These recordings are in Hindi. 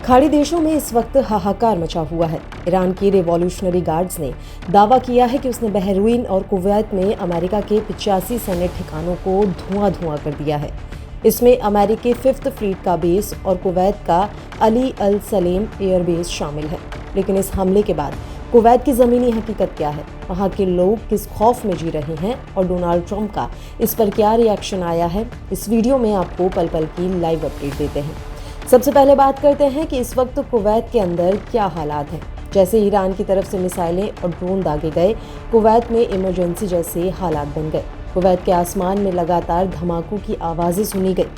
खाड़ी देशों में इस वक्त हाहाकार मचा हुआ है। ईरान की रिवॉल्यूशनरी गार्ड्स ने दावा किया है कि उसने बहरीन और कुवैत में अमेरिका के 85 सैन्य ठिकानों को धुआं कर दिया है। इसमें अमेरिकी 5th फ्लीट का बेस और कुवैत का अली अल सलेम एयरबेस शामिल है। लेकिन इस हमले के बाद कुवैत की ज़मीनी हकीकत क्या है, वहाँ के लोग किस खौफ में जी रहे हैं और डोनाल्ड ट्रंप का इस पर क्या रिएक्शन आया है, इस वीडियो में आपको पल पल की लाइव अपडेट देते हैं। सबसे पहले बात करते हैं कि इस वक्त कुवैत के अंदर क्या हालात हैं। जैसे ईरान की तरफ से मिसाइलें और ड्रोन दागे गए, कुवैत में इमरजेंसी जैसे हालात बन गए। कुवैत के आसमान में लगातार धमाकों की आवाज़ें सुनी गई।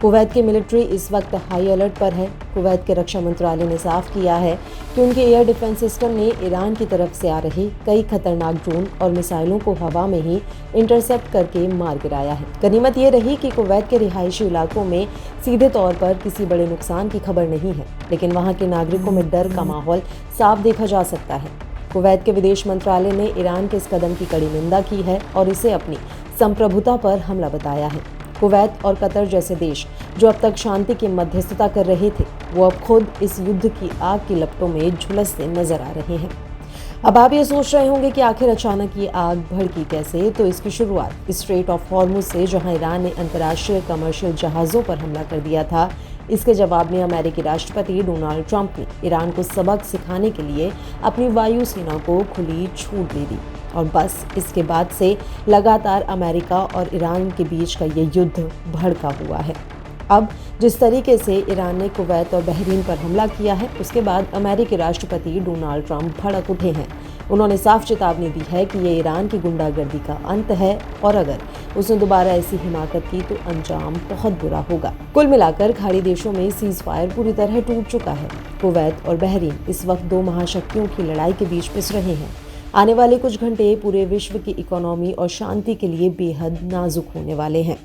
कुवैत की मिलिट्री इस वक्त हाई अलर्ट पर है। कुवैत के रक्षा मंत्रालय ने साफ किया है कि उनके एयर डिफेंस सिस्टम ने ईरान की तरफ से आ रही कई खतरनाक ड्रोन और मिसाइलों को हवा में ही इंटरसेप्ट करके मार गिराया है। गनीमत ये रही कि कुवैत के रिहायशी इलाकों में सीधे तौर पर किसी बड़े नुकसान की खबर नहीं है, लेकिन वहाँ के नागरिकों में डर का माहौल साफ देखा जा सकता है। कुवैत के विदेश मंत्रालय ने ईरान के इस कदम की कड़ी निंदा की है और इसे अपनी संप्रभुता पर हमला बताया है। कुवैत और कतर जैसे देश जो अब तक शांति की मध्यस्थता कर रहे थे, वो अब खुद इस युद्ध की आग की लपटों में झुलसते नजर आ रहे हैं। अब आप ये सोच रहे होंगे कि आखिर अचानक ये आग भड़की कैसे। तो इसकी शुरुआत स्ट्रेट ऑफ हॉर्मुज से, जहां ईरान ने अंतर्राष्ट्रीय कमर्शियल जहाज़ों पर हमला कर दिया था। इसके जवाब में अमेरिकी राष्ट्रपति डोनाल्ड ट्रंप ने ईरान को सबक सिखाने के लिए अपनी वायुसेना को खुली छूट दे दी। और बस इसके बाद से लगातार अमेरिका और ईरान के बीच का ये युद्ध भड़का हुआ है। अब जिस तरीके से ईरान ने कुवैत और बहरीन पर हमला किया है, उसके बाद अमेरिकी राष्ट्रपति डोनाल्ड ट्रंप भड़क उठे हैं। उन्होंने साफ चेतावनी दी है कि ये ईरान की गुंडागर्दी का अंत है और अगर उसने दोबारा ऐसी हिमाकत की तो अंजाम बहुत बुरा होगा। कुल मिलाकर खाड़ी देशों में सीज फायर पूरी तरह टूट चुका है। कुवैत और बहरीन इस वक्त दो महाशक्तियों की लड़ाई के बीच पिस रहे हैं। आने वाले कुछ घंटे पूरे विश्व की इकोनॉमी और शांति के लिए बेहद नाजुक होने वाले हैं।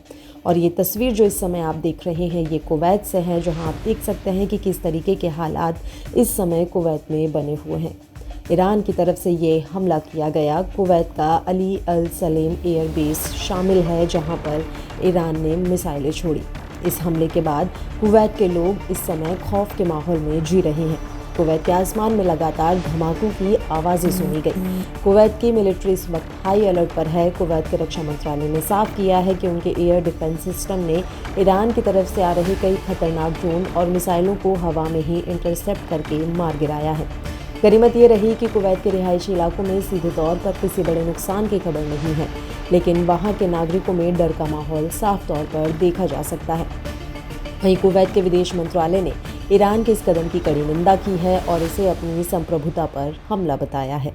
और ये तस्वीर जो इस समय आप देख रहे हैं, ये कुवैत से है, जहां आप देख सकते हैं कि किस तरीके के हालात इस समय कुवैत में बने हुए हैं। ईरान की तरफ से ये हमला किया गया। कुवैत का अली अल सलेम एयरबेस शामिल है, जहां पर ईरान ने मिसाइलें छोड़ी। इस हमले के बाद कुवैत के लोग इस समय खौफ के माहौल में जी रहे हैं। कुवैत के आसमान में लगातार धमाकों की आवाज़ें सुनी गई। कुवैत की मिलिट्री इस वक्त हाई अलर्ट पर है। कुवैत के रक्षा मंत्रालय ने साफ किया है कि उनके एयर डिफेंस सिस्टम ने ईरान की तरफ से आ रही कई खतरनाक ड्रोन और मिसाइलों को हवा में ही इंटरसेप्ट करके मार गिराया है। गनीमत ये रही कि कुवैत के रिहायशी इलाकों में सीधे तौर पर किसी बड़े नुकसान की खबर नहीं है, लेकिन वहाँ के नागरिकों में डर का माहौल साफ तौर पर देखा जा सकता है। वहीं कुवैत के विदेश मंत्रालय ने ईरान के इस कदम की कड़ी निंदा की है और इसे अपनी संप्रभुता पर हमला बताया है।